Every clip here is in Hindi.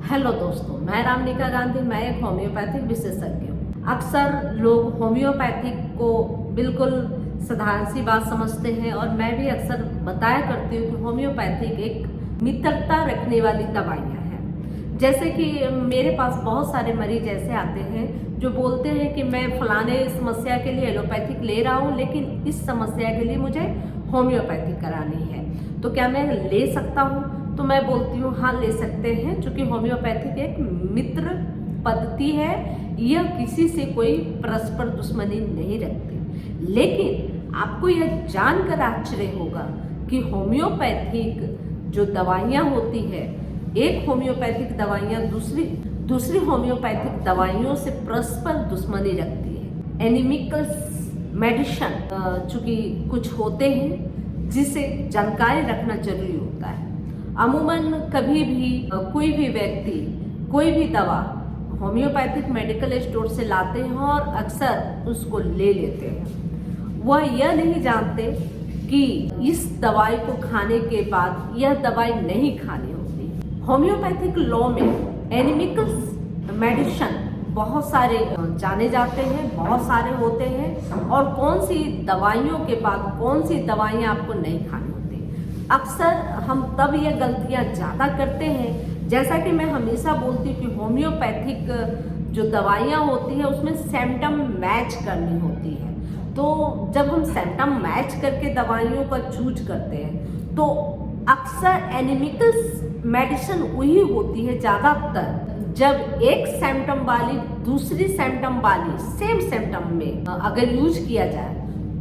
हेलो दोस्तों, मैं रामनिका गांधी। मैं एक होम्योपैथिक विशेषज्ञ हूँ। अक्सर लोग होम्योपैथिक को बिल्कुल साधारण सी बात समझते हैं और मैं भी अक्सर बताया करती हूँ कि होम्योपैथिक एक मित्रता रखने वाली दवाइयाँ हैं। जैसे कि मेरे पास बहुत सारे मरीज ऐसे आते हैं जो बोलते हैं कि मैं फलाने समस्या के लिए एलोपैथिक ले रहा हूँ, लेकिन इस समस्या के लिए मुझे होम्योपैथिक करानी है, तो क्या मैं ले सकता हूँ? तो मैं बोलती हूँ हाँ, ले सकते हैं, क्योंकि होम्योपैथिक एक मित्र पद्धति है। यह किसी से कोई परस्पर दुश्मनी नहीं रखती। लेकिन आपको यह जानकर आश्चर्य होगा कि होम्योपैथिक जो दवाइयाँ होती है, एक होम्योपैथिक दवाइयाँ दूसरी होम्योपैथिक दवाइयों से परस्पर दुश्मनी रखती है। एनिमिकल्स मेडिसिन चूँकि कुछ होते हैं जिसे जानकारी रखना जरूरी होता है। अमूमन कभी भी कोई भी व्यक्ति कोई भी दवा होम्योपैथिक मेडिकल स्टोर से लाते हैं और अक्सर उसको ले लेते हैं। वह यह नहीं जानते कि इस दवाई को खाने के बाद यह दवाई नहीं खानी होती। होम्योपैथिक लॉ में एनिमिकल्स मेडिसिन बहुत सारे जाने जाते हैं, बहुत सारे होते हैं, और कौन सी दवाइयों के बाद कौन सी दवाइयाँ आपको नहीं खानी होती। अक्सर हम तब यह गलतियां ज़्यादा करते हैं। जैसा कि मैं हमेशा बोलती हूँ कि होम्योपैथिक जो दवाइयाँ होती है उसमें सिम्टम मैच करनी होती है। तो जब हम सिम्टम मैच करके दवाइयों का चूज करते हैं तो अक्सर एनिमिकल्स मेडिसिन वही होती है ज़्यादातर, जब एक सिम्टम वाली दूसरी सिम्टम वाली सेम सिम्टम में अगर यूज किया जाए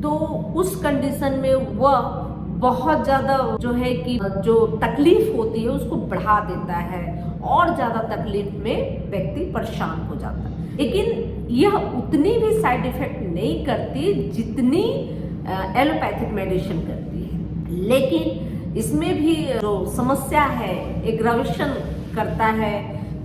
तो उस कंडीशन में वह बहुत ज़्यादा जो है कि जो तकलीफ होती है उसको बढ़ा देता है और ज़्यादा तकलीफ में व्यक्ति परेशान हो जाता है। लेकिन यह उतनी भी साइड इफेक्ट नहीं करती जितनी एलोपैथिक मेडिसिन करती है। लेकिन इसमें भी जो समस्या है, एग्रावेशन करता है,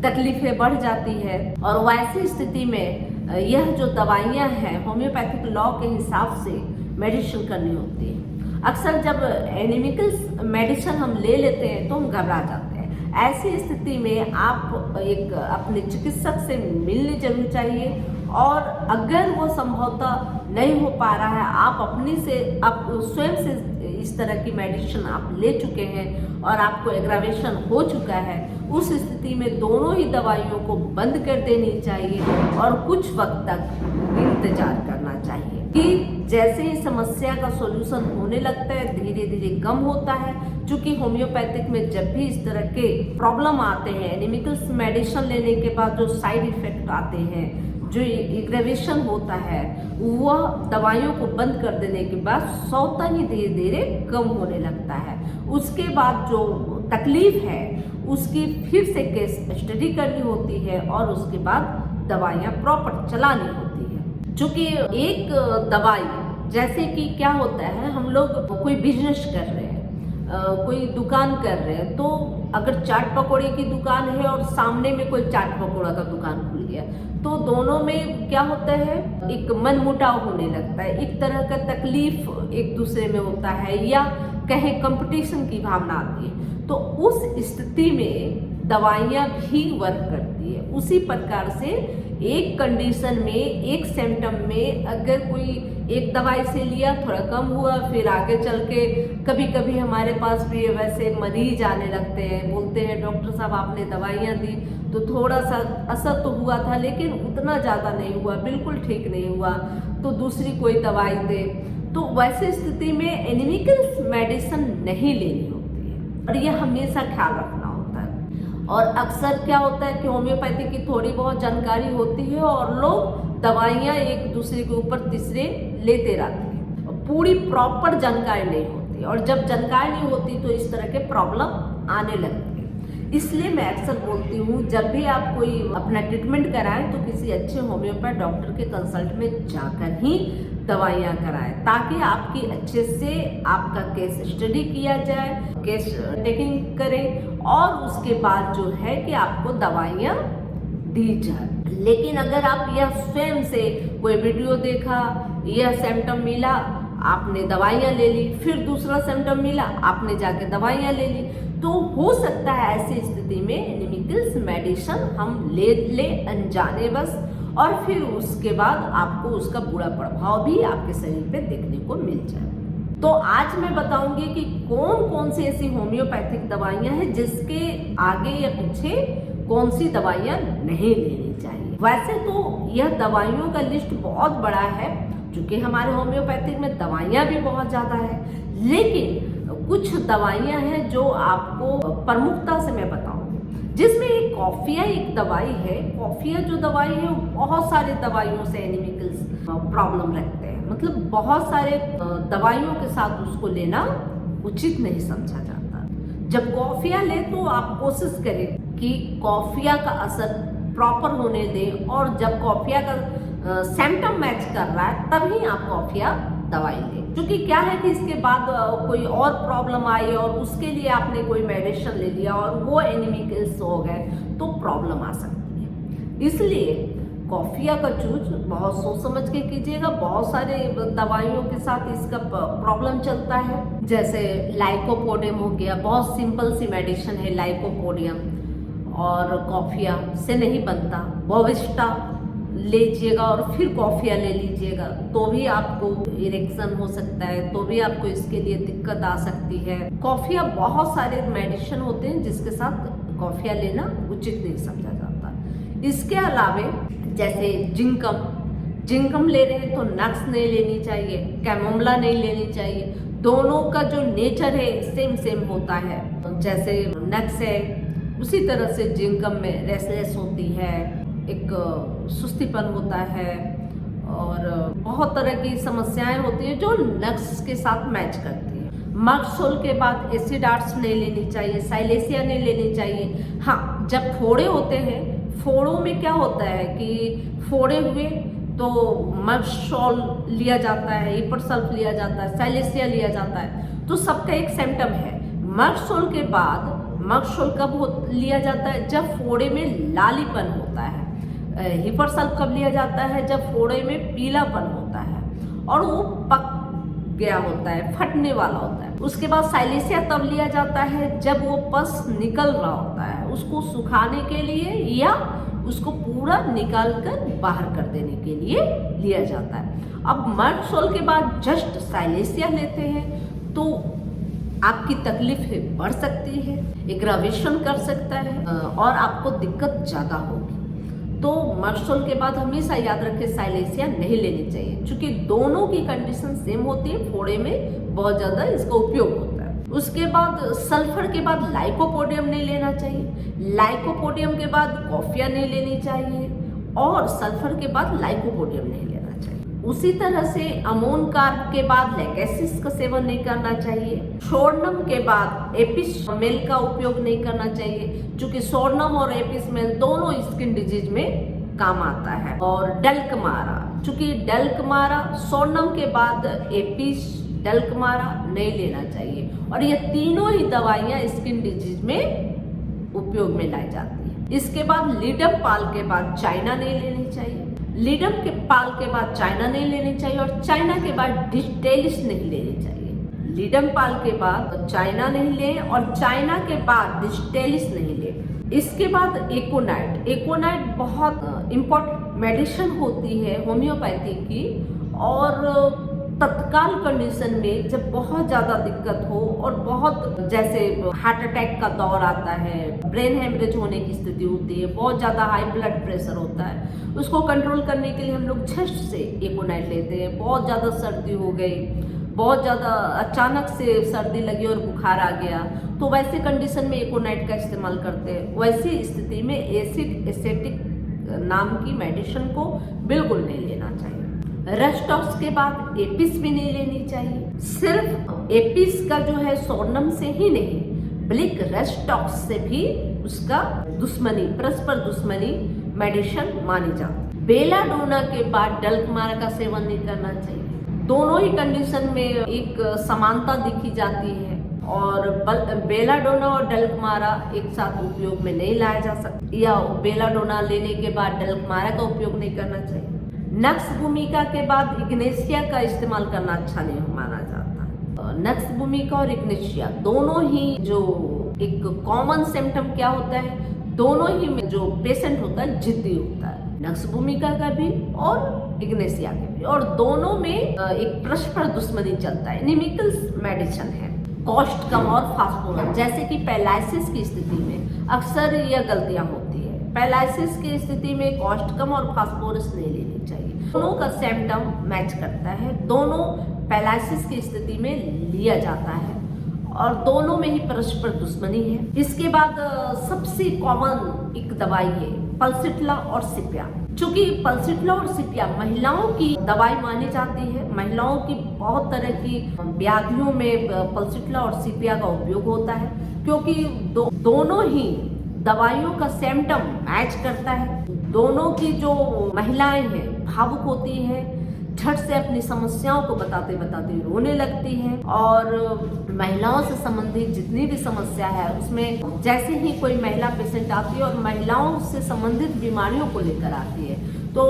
तकलीफें बढ़ जाती है, और वैसी स्थिति में यह जो दवाइयाँ हैं होम्योपैथिक लॉ के हिसाब से मेडिसिन करनी होती है। अक्सर जब एनिमिकल्स मेडिसिन हम ले लेते हैं तो हम घबरा जाते हैं। ऐसी स्थिति में आप एक अपने चिकित्सक से मिलने जरूर चाहिए, और अगर वो संभवतः नहीं हो पा रहा है, आप स्वयं से इस तरह की मेडिसिन आप ले चुके हैं और आपको एग्रावेशन हो चुका है, उस स्थिति में दोनों ही दवाइयों को बंद कर देनी चाहिए और कुछ वक्त तक इंतजार करना चाहिए कि जैसे ही समस्या का सॉल्यूशन होने लगता है धीरे धीरे कम होता है। क्योंकि होम्योपैथिक में जब भी इस तरह के प्रॉब्लम आते हैं, एनिमिकल्स मेडिसिन लेने के बाद जो साइड इफेक्ट आते हैं, जो एग्रेवेशन होता है, वह दवाइयों को बंद कर देने के बाद स्वतः ही धीरे धीरे कम होने लगता है। उसके बाद जो तकलीफ है उसकी फिर से केस स्टडी करनी होती है और उसके बाद दवाइयाँ प्रॉपर चलानी होती है। चूँकि एक दवाई, जैसे कि क्या होता है, हम लोग कोई बिजनेस कर रहे हैं, कोई दुकान कर रहे हैं, तो अगर चाट पकौड़े की दुकान है और सामने में कोई चाट पकौड़ा का दुकान खुल गया, तो दोनों में क्या होता है, एक मनमुटाव होने लगता है, एक तरह का तकलीफ एक दूसरे में होता है, या कहें कंपटीशन की भावना आती है। तो उस स्थिति में दवाइयाँ भी वर्क करती है। उसी प्रकार से एक कंडीशन में, एक सिम्टम में अगर कोई एक दवाई से लिया, थोड़ा कम हुआ, फिर आगे चल के कभी कभी हमारे पास भी वैसे मरीज आने लगते हैं, बोलते हैं डॉक्टर साहब आपने दवाइयाँ दी तो थोड़ा सा असर तो हुआ था लेकिन उतना ज़्यादा नहीं हुआ, बिल्कुल ठीक नहीं हुआ, तो दूसरी कोई दवाई दे। तो वैसे स्थिति में एनिमिकल्स मेडिसिन नहीं लेनी होती है और यह हमेशा ख्याल रखना होता है। और अक्सर क्या होता है कि होम्योपैथी की थोड़ी बहुत जानकारी होती है और लोग दवाइयाँ एक दूसरे के ऊपर तीसरे लेते रहते हैं, पूरी प्रॉपर जानकारी नहीं होती, और जब जानकारी नहीं होती तो इस तरह के प्रॉब्लम आने लगती है। इसलिए मैं अक्सर बोलती हूँ जब भी आप कोई अपना ट्रीटमेंट कराएं तो किसी अच्छे होम्योपैथ डॉक्टर के कंसल्ट में जाकर ही दवाइयाँ कराएं, ताकि आपकी अच्छे से आपका केस स्टडी किया जाए, केस टेकिंग करें और उसके बाद जो है कि आपको दवाइयाँ दी जाए। लेकिन अगर आप यह स्वयं से कोई वीडियो देखा, यह सिम्टम मिला, आपने दवाइयाँ ले ली, फिर दूसरा सिम्टम मिला, आपने जाके दवाइयाँ ले ली, तो हो सकता है ऐसी स्थिति में एनिमिकल्स मेडिसिन हम ले अनजाने बस, और फिर उसके बाद आपको उसका बुरा प्रभाव भी आपके शरीर पे देखने को मिल जाए। तो आज मैं बताऊंगी कि कौन कौन सी ऐसी होम्योपैथिक दवाइयां हैं जिसके आगे या पीछे कौन सी दवाइयां नहीं लेनी चाहिए। वैसे तो यह दवाइयों का लिस्ट बहुत बड़ा है, क्योंकि हमारे होम्योपैथिक में दवाइयां भी बहुत ज़्यादा है, लेकिन कुछ दवाइयां हैं जो आपको प्रमुखता से मैं बताऊंगी। जिसमें एक कॉफिया एक दवाई है। कॉफिया जो दवाई है वो बहुत सारे दवाइयों से एनिमिकल्स प्रॉब्लम रखते हैं, मतलब बहुत सारे दवाइयों के साथ उसको लेना उचित नहीं समझा जाता। जब कॉफिया ले तो आप कोशिश करें कि कॉफिया का असर प्रॉपर होने दें, और जब कॉफिया का सिम्टम मैच कर रहा है तभी आप कॉफिया दवाई लें। क्योंकि क्या है कि इसके बाद कोई और प्रॉब्लम आई और उसके लिए आपने कोई मेडिसिन ले लिया और वो एनिमिकल्स हो गए तो प्रॉब्लम आ सकती है। इसलिए कॉफिया का चूज बहुत सोच समझ के कीजिएगा। बहुत सारे दवाइयों के साथ इसका प्रॉब्लम चलता है, जैसे लाइकोपोडियम हो गया, बहुत सिंपल सी मेडिसिन है लाइकोपोडियम, और कॉफिया से नहीं बनता। बोविस्टा लीजिएगा और फिर कॉफिया ले लीजिएगा तो भी आपको इरेक्शन हो सकता है, तो भी आपको इसके लिए दिक्कत आ सकती है। कॉफिया बहुत सारे मेडिसिन होते हैं जिसके साथ कॉफिया लेना उचित नहीं समझा जाता। इसके अलावे जैसे जिंकम ले रहे हैं तो नक्स नहीं लेनी चाहिए, कैमोमला नहीं लेनी चाहिए। दोनों का जो नेचर है सेम होता है। जैसे नक्स है उसी तरह से जिंकम में रेस्टलेस होती है, एक सुस्तीपन होता है, और बहुत तरह की समस्याएं होती हैं जो नक्स के साथ मैच करती हैं। मर्कसोल के बाद एसिडार्ट्स नहीं लेनी चाहिए, साइलेसिया नहीं लेनी चाहिए। हाँ, जब फोड़े होते हैं, फोड़ों में क्या होता है कि फोड़े हुए तो मर्कसोल लिया जाता है, इपरसल्फ लिया जाता है, साइलेसिया लिया जाता है, तो सबका एक सिम्टम है। मर्कसोल के बाद मर्कसोल कब लिया जाता है? जब फोड़े में लालीपन होता है। हिपरसल्फ कब लिया जाता है? जब फोड़े में पीलापन होता है और वो पक गया होता है, फटने वाला होता है। उसके बाद साइलेसिया तब लिया जाता है जब वो पस निकल रहा होता है, उसको सुखाने के लिए या उसको पूरा निकाल कर बाहर कर देने के लिए लिया जाता है। अब मर्कसोल के बाद जस्ट साइलेसिया लेते हैं तो आपकी तकलीफ बढ़ सकती है, एग्रावेशन कर सकता है और आपको दिक्कत ज़्यादा होगी। तो मर्कसोल के बाद हमेशा याद रखें साइलेसिया नहीं लेनी चाहिए, क्योंकि दोनों की कंडीशन सेम होती है। फोड़े में बहुत ज़्यादा इसका उपयोग होता है। उसके बाद सल्फर के बाद लाइकोपोडियम नहीं लेना चाहिए, लाइकोपोडियम के बाद कॉफिया नहीं लेनी चाहिए, और सल्फर के बाद लाइकोपोडियम नहीं लेना चाहिए। उसी तरह से अमोन कार्ब के बाद लेकेसिस का सेवन नहीं करना चाहिए। सोर्नम के बाद एपिस मेल का उपयोग नहीं करना चाहिए, क्योंकि सोर्नम और एपिस मेल दोनों स्किन डिजीज में काम आता है। और डल्कमारा, चूंकि डल्कमारा सोर्नम के बाद एपिस डल्कमारा नहीं लेना चाहिए, और ये तीनों ही दवाइयां स्किन डिजीज में उपयोग में लाई जाती है। इसके बाद लीडम पाल के बाद चाइना नहीं लेनी चाहिए, लीडम के पाल के बाद चाइना नहीं लेनी चाहिए, और चाइना के बाद डिस्टेलिस नहीं लेनी चाहिए। लीडम पाल के बाद चाइना नहीं ले और चाइना के बाद डिस्टेलिस नहीं ले। इसके बाद एकोनाइट, एकोनाइट बहुत इम्पोर्टेंट मेडिसिन होती है होम्योपैथी की, और तत्काल कंडीशन में जब बहुत ज़्यादा दिक्कत हो और बहुत जैसे हार्ट अटैक का दौर आता है, ब्रेन हेमरेज होने की स्थिति होती है, बहुत ज़्यादा हाई ब्लड प्रेशर होता है, उसको कंट्रोल करने के लिए हम लोग झट से एकोनाइट लेते हैं। बहुत ज़्यादा सर्दी हो गई, बहुत ज़्यादा अचानक से सर्दी लगी और बुखार आ गया, तो वैसे कंडीशन में एकोनाइट का इस्तेमाल करते हैं। वैसी स्थिति में एसिटिक नाम की मेडिसिन को बिल्कुल नहीं लेना चाहिए। रेस्टॉक्स के बाद एपिस भी नहीं लेनी चाहिए। सिर्फ एपिस का जो है सोर्नम से ही नहीं, बल्कि रेस्टॉक्स से भी उसका दुश्मनी, परस्पर दुश्मनी मेडिसिन मानी जाती है। बेलाडोना के बाद डल्कमारा का सेवन नहीं करना चाहिए। दोनों ही कंडीशन में एक समानता दिखी जाती है, और बेलाडोना और डल्कमारा एक साथ उपयोग में नहीं लाया जा सकता, या बेलाडोना लेने के बाद डल्कमारा का उपयोग नहीं करना चाहिए। नक्स भूमिका के बाद इग्नेशिया का इस्तेमाल करना अच्छा नहीं माना जाता है। नक्स भूमिका और इग्नेशिया दोनों ही जो एक कॉमन सिम्टम क्या होता है, दोनों ही में जो पेशेंट होता है जिद्दी होता है, नक्स भूमिका का भी और इग्नेशिया के भी, और दोनों में एक परस्पर दुश्मनी चलता है। एनीमिकल मेडिसिन है, कॉस्ट कम और फास्फोरस, जैसे कि पैरालिसिस की स्थिति में अक्सर यह गलतियां होती है। पैरालिसिस की स्थिति में कॉस्ट कम और फास्फोरस नहीं लेनी चाहिए, दोनों का सिम्टम मैच करता है, दोनों पैरालिसिस की स्थिति में लिया जाता है और दोनों में ही परस्पर दुश्मनी है। इसके बाद सबसे कॉमन एक दवाई है पल्सिट्ला और सिपिया। चूंकि पल्सिट्ला और सिपिया महिलाओं की दवाई मानी जाती है, महिलाओं की बहुत तरह की व्याधियों में पल्सिट्ला और सिपिया का उपयोग होता है, क्योंकि दोनों ही दवाइयों का सिम्टम मैच करता है। दोनों की जो महिलाएं हैं भावुक होती हैं, झट से अपनी समस्याओं को बताते बताते रोने लगती हैं, और महिलाओं से संबंधित जितनी भी समस्या है उसमें जैसे ही कोई महिला पेशेंट आती है और महिलाओं से संबंधित बीमारियों को लेकर आती है, तो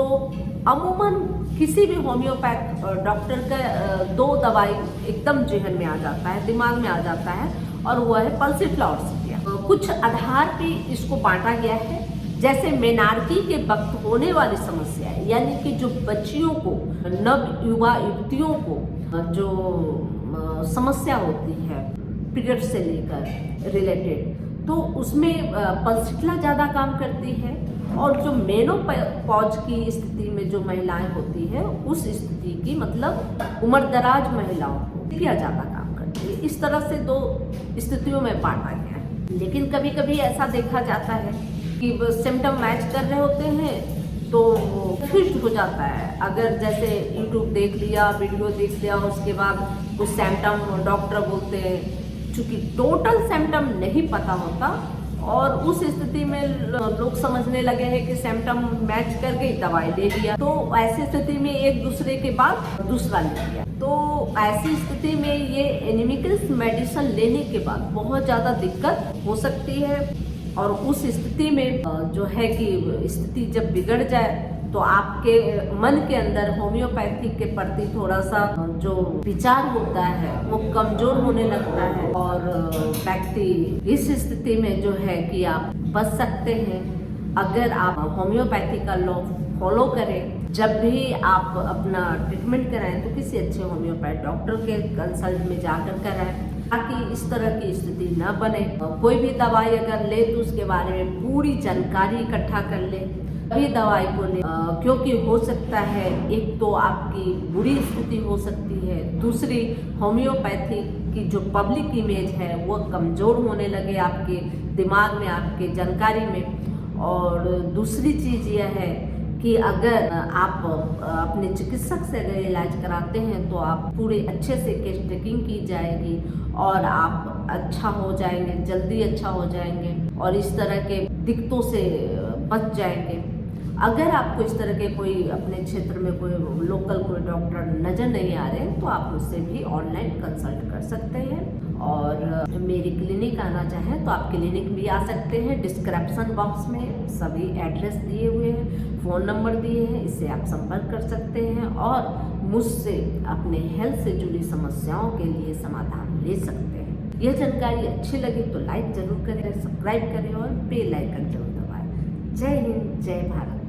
अमूमन किसी भी होम्योपैथ डॉक्टर का दो दवाई एकदम जेहन में आ जाता है, दिमाग में आ जाता है, और वह है पल्सिट्ला और सिपिया। कुछ आधार पे इसको बांटा गया है, जैसे मेनार्की के वक्त होने वाली समस्या है, यानी कि जो बच्चियों को, नव युवा युवतियों को जो समस्या होती है पीरियड से लेकर रिलेटेड, तो उसमें पल्सिट्ला ज़्यादा काम करती है, और जो मेनोपॉज की स्थिति में जो महिलाएं होती है उस स्थिति की, मतलब उम्रदराज महिलाओं को सिपिया ज़्यादा काम करती है। इस तरह से दो स्थितियों में बांटा गया है। लेकिन कभी कभी ऐसा देखा जाता है कि सिम्टम मैच कर रहे होते हैं तो कंफ्यूज हो जाता है। अगर जैसे यूट्यूब देख लिया, वीडियो देख लिया, उसके बाद कुछ सिम्टम डॉक्टर बोलते हैं, चूँकि टोटल सिम्टम नहीं पता होता, और उस स्थिति में लोग समझने लगे हैं कि सिम्टम मैच कर गई, दवाई ले लिया, तो ऐसी स्थिति में एक दूसरे के बाद दूसरा ले लिया। तो ऐसी स्थिति में ये एनीमिकल मेडिसिन लेने के बाद बहुत ज़्यादा दिक्कत हो सकती है, और उस स्थिति में जो है कि स्थिति जब बिगड़ जाए तो आपके मन के अंदर होम्योपैथी के प्रति थोड़ा सा जो विचार होता है वो कमजोर होने लगता है, और व्यक्ति इस स्थिति में जो है कि आप बच सकते हैं अगर आप होम्योपैथी का लॉ फॉलो करें। जब भी आप अपना ट्रीटमेंट कराएं तो किसी अच्छे होम्योपैथ डॉक्टर के कंसल्ट में जाकर कराएं, ताकि इस तरह की स्थिति न बने। कोई भी दवाई अगर ले तो उसके बारे में पूरी जानकारी इकट्ठा कर ले, तभी दवाई को ले, क्योंकि हो सकता है एक तो आपकी बुरी स्थिति हो सकती है, दूसरी होम्योपैथी की जो पब्लिक इमेज है वो कमज़ोर होने लगे आपके दिमाग में, आपके जानकारी में। और दूसरी चीज़ यह है कि अगर आप अपने चिकित्सक से अगर इलाज कराते हैं तो आप पूरे अच्छे से केस टेकिंग की जाएगी और आप अच्छा हो जाएंगे, जल्दी अच्छा हो जाएंगे और इस तरह के दिक्कतों से बच जाएंगे। अगर आपको इस तरह के कोई अपने क्षेत्र में कोई लोकल कोई डॉक्टर नज़र नहीं आ रहे हैं तो आप मुझसे भी ऑनलाइन कंसल्ट कर सकते हैं, और मेरी क्लिनिक आना चाहें तो आप क्लिनिक भी आ सकते हैं। डिस्क्रिप्शन बॉक्स में सभी एड्रेस दिए हुए हैं, फ़ोन नंबर दिए हैं, इससे आप संपर्क कर सकते हैं और मुझसे अपने हेल्थ से जुड़ी समस्याओं के लिए समाधान ले सकते हैं। यह जानकारी अच्छी लगी तो लाइक ज़रूर करें, सब्सक्राइब करें और बेल आइकन जरूर दबाएं। जय हिंद, जय भारत।